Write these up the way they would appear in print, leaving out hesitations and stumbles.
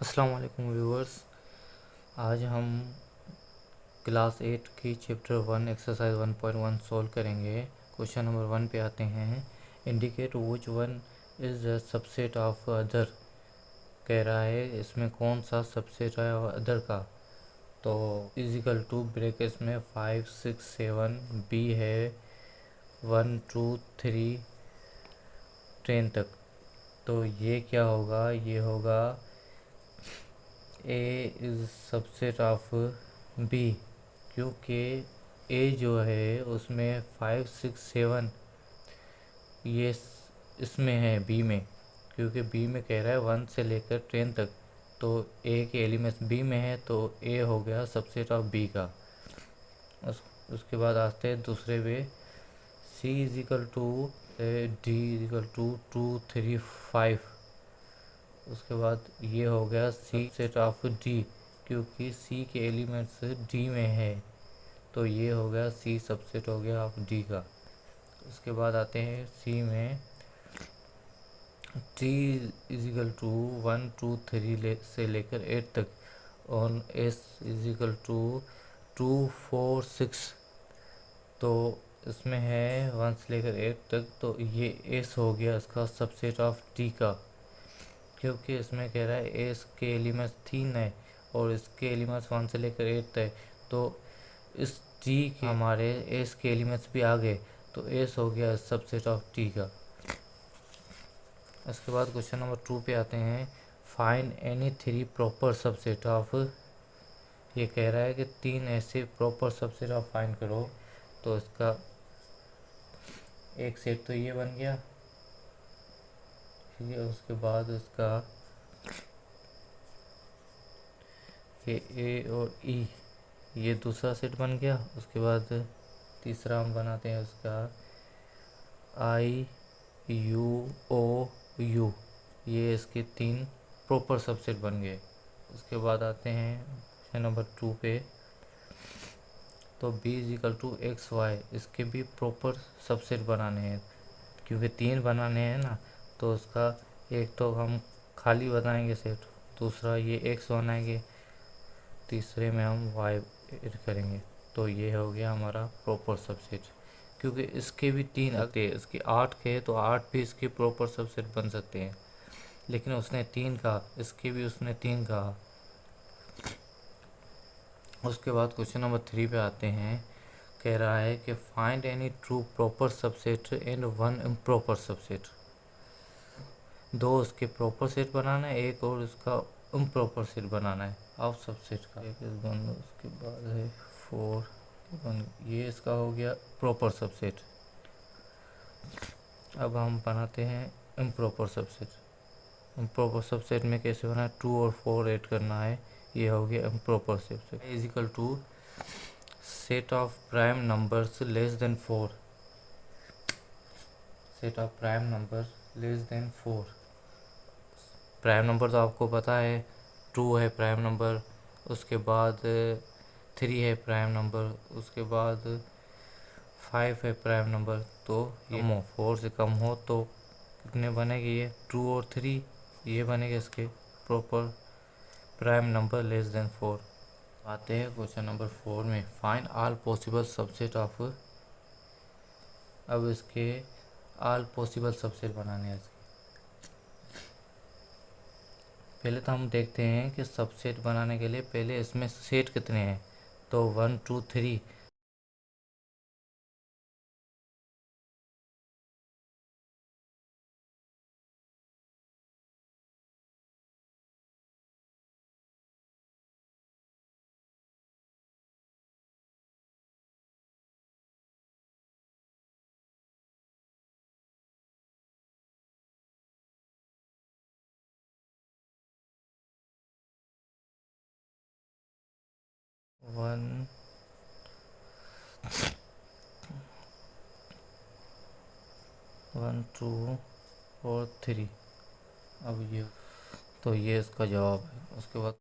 अस्सलाम वालेकुम व्यूअर्स। आज हम क्लास 8 की चैप्टर 1 एक्सरसाइज 1.1 सॉल्व करेंगे। क्वेश्चन नंबर 1 पे आते हैं। Indicate which one is the subset of other. कह रहा है इसमें कौन सा सबसेट है अदर का। तो इजिकल टू ब्रैकेट्स में 5 6 7 बी है 1 2 3 10 तक। तो ये क्या होगा, ये होगा A is subset of B, क्योंकि ए जो है उसमें 5 6 7 ये इसमें है बी में, क्योंकि बी में कह रहा है 1 से लेकर 10 तक। तो ए के एलिमेंट्स बी में है तो ए हो गया सबसेट ऑफ बी का। उसके बाद आते हैं दूसरे पे। C is equal to D is equal to 2 3 5। उसके बाद ये हो गया सी सेट ऑफ डी, क्योंकि सी के एलिमेंट्स डी में है तो ये हो गया सी सबसेट हो गया ऑफ डी का। उसके बाद आते हैं सी में। टी इजिकल टू 1 2 3 से लेकर 8 तक और एस इजिकल टू 2 4 6। तो इसमें है 1 से लेकर 8 तक, तो ये एस हो गया इसका सबसेट ऑफ टी का, क्योंकि इसमें कह रहा है एस के एलिमेंट्स 3 है और इसके एलिमेंट्स 1 से लेकर 8 है। तो इस टी के हमारे एस के एलिमेंट्स भी आ गए, तो एस हो गया सबसेट ऑफ टी का। इसके बाद क्वेश्चन नंबर 2 पे आते हैं। Find any 3 proper subset of. ये कह रहा है कि 3 ऐसे प्रॉपर सबसेट ऑफ फाइंड करो। तो इसका एक सेट तो ये बन गया, ठीक है। उसके बाद इसका ए और ई ये दूसरा सेट बन गया। उसके बाद तीसरा हम बनाते हैं उसका आई यू ओ यू, ये इसके 3 प्रॉपर सबसेट बन गए। उसके बाद आते हैं क्वेश्चन नंबर 2 पे। तो B is equal to X Y, इसके भी प्रॉपर सबसेट बनाने हैं, क्योंकि 3 बनाने हैं ना। तो उसका एक तो हम खाली बनाएंगे सेट, दूसरा ये एक्स बनाएंगे, तीसरे में हम वाई ऐड करेंगे। तो ये हो गया हमारा प्रॉपर सबसेट, क्योंकि इसके भी 3 आते हैं। इसके 8 के तो 8 भी इसके प्रॉपर सबसेट बन सकते हैं, लेकिन उसने 3 कहा, इसके भी उसने 3 कहा। उसके बाद क्वेश्चन नंबर 3 पे आते हैं। कह रहा है कि find any true proper subset and 1 improper subset. 2 उसके प्रॉपर सेट बनाना है, एक और उसका इम्प्रॉपर सेट बनाना है ऑफ सबसेट का। एक उसके बाद है 4 ये इसका हो गया प्रॉपर सबसेट। अब हम बनाते हैं इम्प्रॉपर सबसेट। इम्प्रॉपर सबसेट में कैसे बना है, 2 और 4 ऐड करना है। ये हो गया improper subset. Is equal to set of prime numbers less than 4। Set of prime number less than 4। Prime number तो आपको पता है, 2 है प्राइम नंबर, उसके बाद 3 है प्राइम नंबर, उसके बाद 5 है प्राइम नंबर। तो ये 4 से कम हो तो कितने बनेंगे, ये 2 और 3 ये बनेंगे इसके proper prime number less than 4। आते हैं क्वेश्चन नंबर 4 में। Find all possible subset of. अब इसके ऑल पॉसिबल सबसेट बनाने हैं इसके। पहले तो हम देखते हैं कि सबसेट बनाने के लिए पहले इसमें सेट कितने हैं। तो 1 2 3 1 1 2 और 3। अब ये तो ये इसका जवाब है। उसके बाद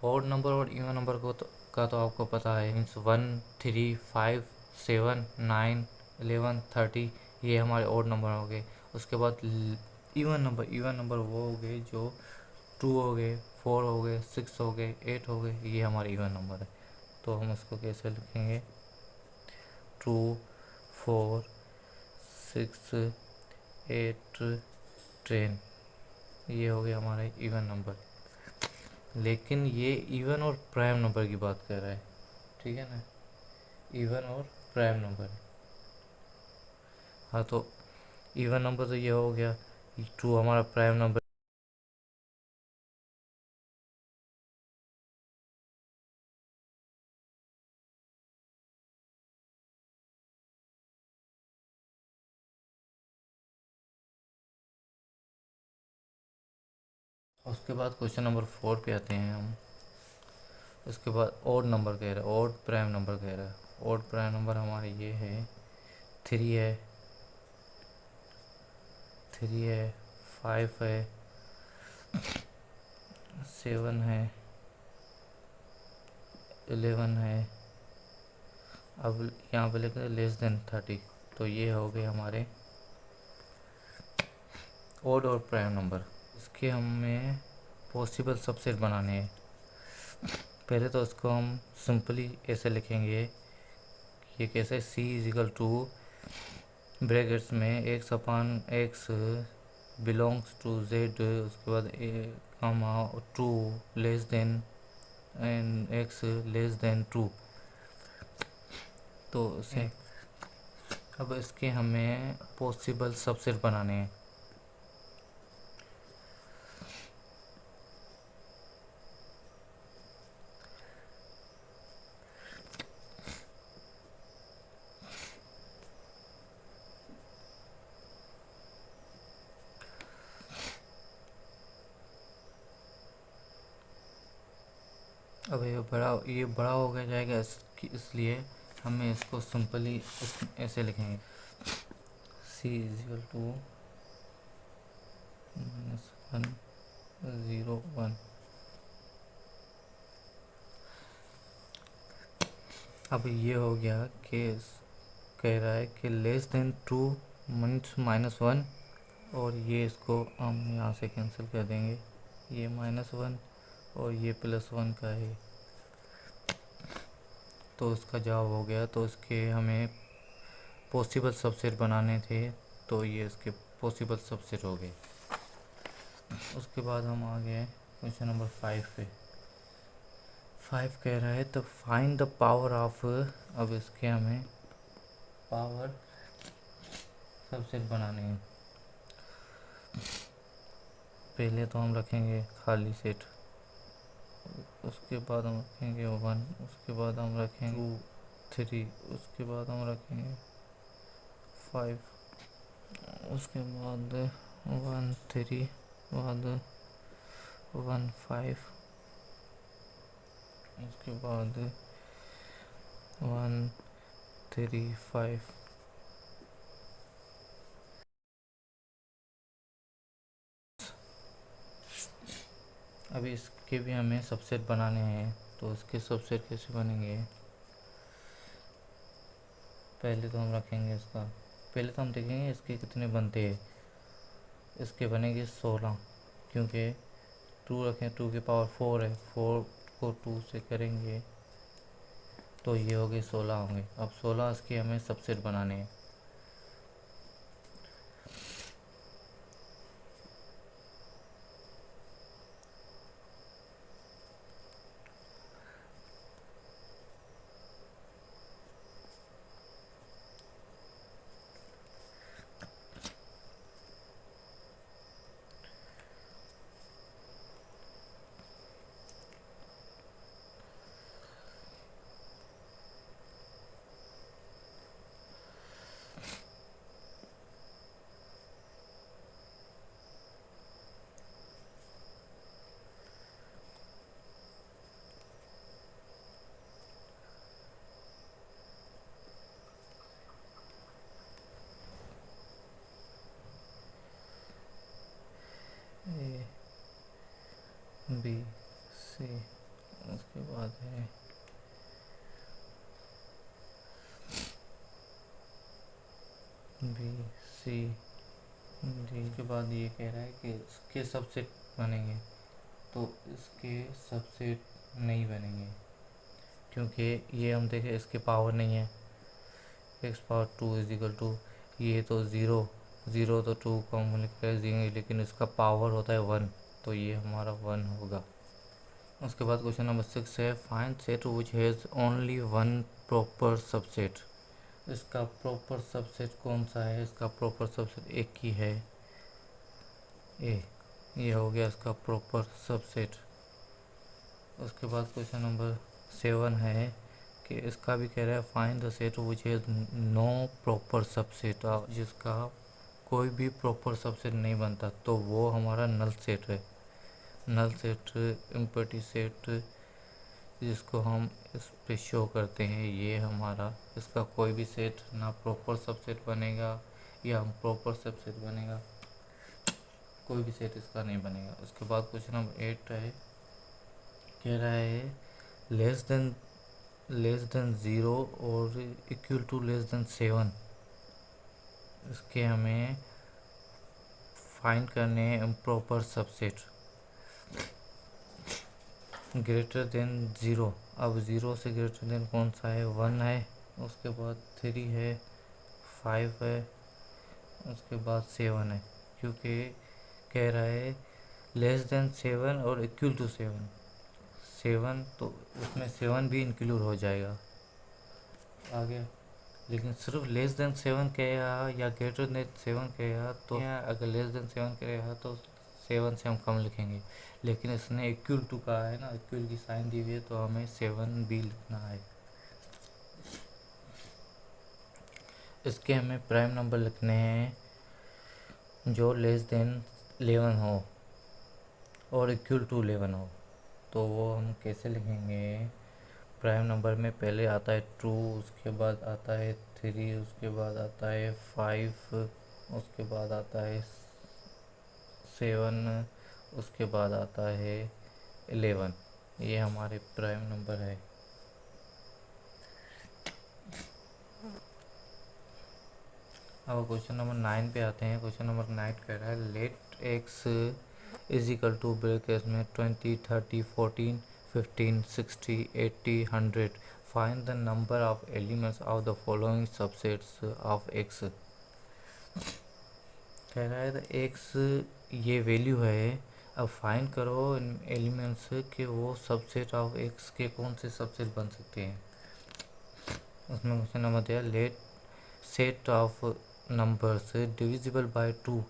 ऑड नंबर और इवन नंबर का तो आपको पता है। मीन्स 1 3 5 7 9 11 30 ये हमारे ऑड नंबर हो गए। उसके बाद इवन नंबर वो हो गए जो 2 हो गए, 4 हो गए, 6 हो गए, 8 हो गए, ये हमारे इवन नंबर है। तो हम इसको कैसे लिखेंगे? 2, 4, 6, 8, 10, ये हो गया हमारा इवन नंबर। लेकिन ये इवन और प्राइम नंबर की बात कर रहा है, ठीक है ना? इवन और प्राइम नंबर। हाँ, तो इवन नंबर तो ये हो गया, 2 हमारा प्राइम नंबर। उसके बाद क्वेश्चन नंबर 4 पे आते हैं हम। उसके बाद ओड नंबर कह रहा है, ओड प्राइम नंबर कह रहा है। ओड प्राइम नंबर हमारे ये है, 3 है, 3 है, 5 है, 7 है, 11 है। अब यहाँ पे लिखते हैं लेस देन 30, तो ये हो गए हमारे ओड और प्राइम नंबर। इसके हमें पॉसिबल सबसेट बनाने हैं। पहले तो इसको हम सिंपली ऐसे लिखेंगे, ये कैसे, c इजिकल टू ब्रैकेट्स में X upon X belongs to Z, उसके बाद comma 2 less than and X less than 2। तो उसे अब इसके हमें पॉसिबल सबसेट बनाने हैं। अब ये बड़ा हो गया जाएगा, इसलिए हमें इसको सिंपली ऐसे लिखेंगे, c इजिकल टू -1, 0, 1। अब ये हो गया कि कह रहा है कि लेस देन 2 -1, और ये इसको हम यहाँ से कैंसिल कर देंगे, ये -1 और ये +1 का है, तो उसका जवाब हो गया। तो इसके हमें पॉसिबल सबसेट बनाने थे, तो ये इसके पॉसिबल सबसेट हो गए। उसके बाद हम आ गए क्वेश्चन नंबर 5 पे। 5 कह रहा है तो फाइंड द पावर ऑफ, अब इसके हमें पावर सबसेट बनाने हैं। पहले तो हम रखेंगे खाली सेट, उसके बाद हम रखेंगे 1, उसके बाद हम रखेंगे 2, 3, उसके बाद हम रखेंगे 5, उसके बाद 1, 3, बाद 1, 5, उसके बाद 1, 3, 5। अभी इसके भी हमें सबसेट बनाने हैं, तो इसके सबसेट कैसे बनेंगे? पहले तो हम रखेंगे इसका, पहले तो हम देखेंगे इसके कितने बनते हैं। इसके बनेंगे 16, क्योंकि 2 रखें, 2 की पावर 4 है, 4 को 2 से करेंगे तो ये हो गए 16 होंगे। अब 16 इसके हमें सबसेट बनाने हैं। ए बी सी, उसके बाद है बी सी जी, इसके बाद ये कह रहा है कि इसके सबसेट बनेंगे, तो इसके सबसेट नहीं बनेंगे क्योंकि ये हम देखें इसके पावर नहीं है। X power 2 is equal to, ये तो ज़ीरो, ज़ीरो तो 2 को हम लिख देंगे, लेकिन इसका पावर होता है 1, तो ये हमारा 1 होगा। उसके बाद क्वेश्चन नंबर 6 है, find set which has only one proper subset. इसका प्रॉपर सबसेट कौन सा है? इसका प्रॉपर सबसेट एक ही है, ए। ये हो गया इसका प्रॉपर सबसेट। उसके बाद क्वेश्चन नंबर 7 है कि इसका भी कह रहा है, find the set which has no proper subset, जिसका कोई भी प्रॉपर सबसेट नहीं बनता, तो वो हमारा नल सेट है। नल सेट, इम्पटी सेट, जिसको हम इस पे शो करते हैं, ये हमारा, इसका कोई भी सेट ना प्रॉपर सबसेट बनेगा या हम प्रॉपर सबसेट बनेगा, कोई भी सेट इसका नहीं बनेगा। उसके बाद क्वेश्चन नंबर 8 है, कह रहा है लेस देन ज़ीरो और इक्वल टू लेस देन 7, इसके हमें फाइंड करने हैं improper subset. Greater than zero, अब ज़ीरो से ग्रेटर देन कौन सा है? 1 है, उसके बाद 3 है, 5 है, उसके बाद 7 है, क्योंकि कह रहा है लेस देन 7 और इक्वल टू 7, 7 तो उसमें 7 भी इंक्लूड हो जाएगा आगे, लेकिन सिर्फ लेस देन 7 कहेगा या ग्रेटर देन 7 कहेगा, तो अगर लेस देन 7 कहेगा तो 7 से हम कम लिखेंगे, लेकिन इसने इक्वल टू कहा है ना, इक्वल की साइन दी हुई है, तो हमें 7 भी लिखना है। इसके हमें प्राइम नंबर लिखने हैं जो लेस देन 11 हो और इक्वल टू 11 हो, तो वो हम कैसे लिखेंगे? प्राइम नंबर में पहले आता है 2, उसके बाद आता है 3, उसके बाद आता है 5, उसके बाद आता है 7, उसके बाद आता है 11। ये हमारे प्राइम नंबर है। अब क्वेश्चन नंबर 9 पे आते हैं। क्वेश्चन नंबर 9 कह रहा है, let X is equal to bracket में 20, 30, 14, 15, 60, 80, 100, find the number of elements of the following subsets of X. कह रहा है एक्स ये वैल्यू है, अब फाइंड करो इन एलिमेंट्स के वो सबसेट ऑफ एक्स के कौन से सबसेट बन सकते हैं। उसमें क्वेश्चन नंबर दिया, let set of numbers divisible by 2,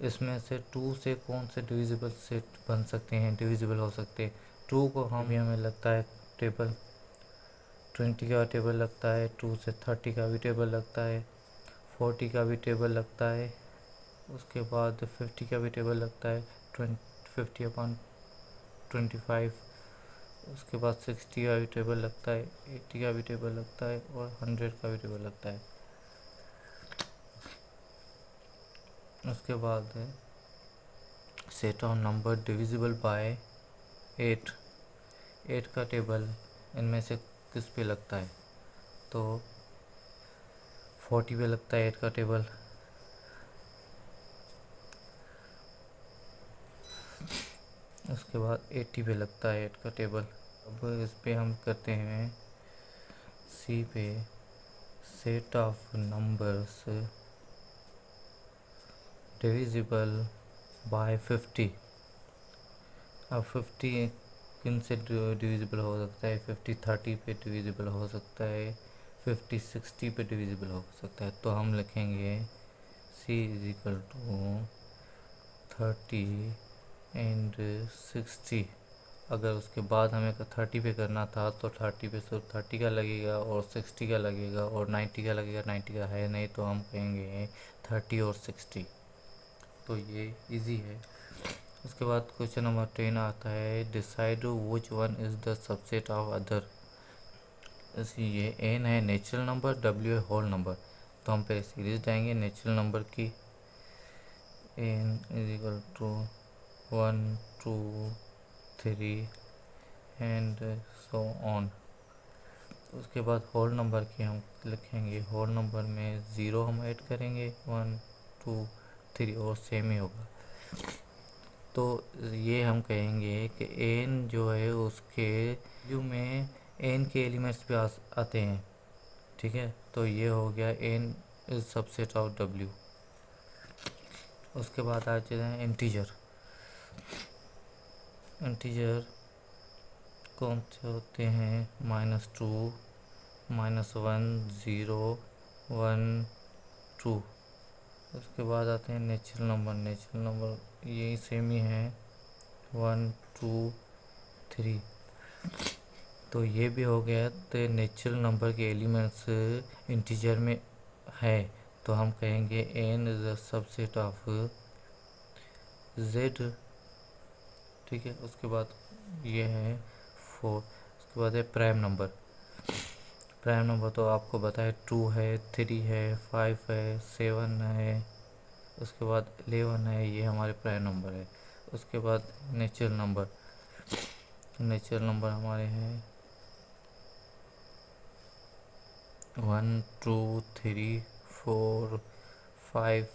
इसमें से 2 से कौन से डिविजिबल सेट बन सकते हैं, डिविजिबल हो सकते हैं। 2 को हमें लगता है टेबल 20 का टेबल लगता है, 2 से 30 का भी टेबल लगता है, 40 का भी टेबल लगता है, उसके बाद 50 का भी टेबल लगता है, 50/25, उसके बाद 60 का भी टेबल लगता है, 80 का भी टेबल लगता है और 100 का भी टेबल लगता है। उसके बाद set of number divisible by 8, 8 का टेबल इनमें से किस पे लगता है, तो 40 पे लगता है 8 का टेबल, उसके बाद 80 पे लगता है 8 का टेबल। अब इस पे हम करते हैं सी पे, set of numbers divisible bye 50। अब 50 किन से डिविजिबल हो सकता है? 50 30 पे डिविजिबल हो सकता है, 50 60 पे डिविजिबल हो सकता है, तो हम लिखेंगे c is equal to 30 and 60। अगर उसके बाद हमें 30 पे करना था तो 30 पे सिर्फ 30 का लगेगा और 60 का लगेगा और 90 का लगेगा, 90 का है नहीं, तो हम कहेंगे 30 और 60, तो ये इजी है। उसके बाद क्वेश्चन नंबर 10 आता है, decide which one is the subset of other. ये एन है नेचुरल नंबर, डब्ल्यू है होल नंबर, तो हम पहले सीरीज जाएंगे नेचुरल नंबर की, N is equal to 1 2 3 and so on. उसके बाद होल नंबर की हम लिखेंगे, होल नंबर में 0 हम ऐड करेंगे, 1 2 3 और सेम ही होगा। तो ये हम कहेंगे कि एन जो है उसके यू में एन के एलिमेंट्स भी आते हैं, ठीक है। तो ये हो गया N is subset of W. उसके बाद आ जाते हैं इंटीजर। इंटीजर कौन से होते हैं? -2, -1, 0, 1, 2। उसके बाद आते हैं नेचुरल नंबर। नेचुरल नंबर यही सेम ही है, 1, 2, 3। तो ये भी हो गया। तो नेचुरल नंबर के एलिमेंट्स इंटीजर में है, तो हम कहेंगे n is the subset of z, ठीक है। उसके बाद ये है 4। उसके बाद है प्राइम नंबर। प्राइम नंबर तो आपको बताए 2 है, 3 है, 5 है, 7 है, उसके बाद 11 है, ये हमारे प्राइम नंबर है। उसके बाद नेचुरल नंबर। नेचुरल नंबर हमारे हैं 1, 2, 3, 4, 5,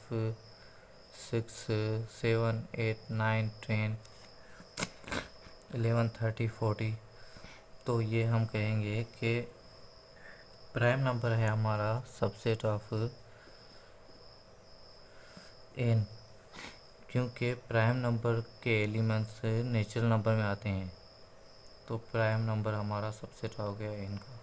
6, 7, 8, 9, 10, 11, 30, 40। तो ये हम कहेंगे कि प्राइम नंबर है हमारा सबसेट ऑफ n, क्योंकि प्राइम नंबर के एलिमेंट्स नेचुरल नंबर में आते हैं। तो प्राइम नंबर हमारा सबसेट हो गया n का।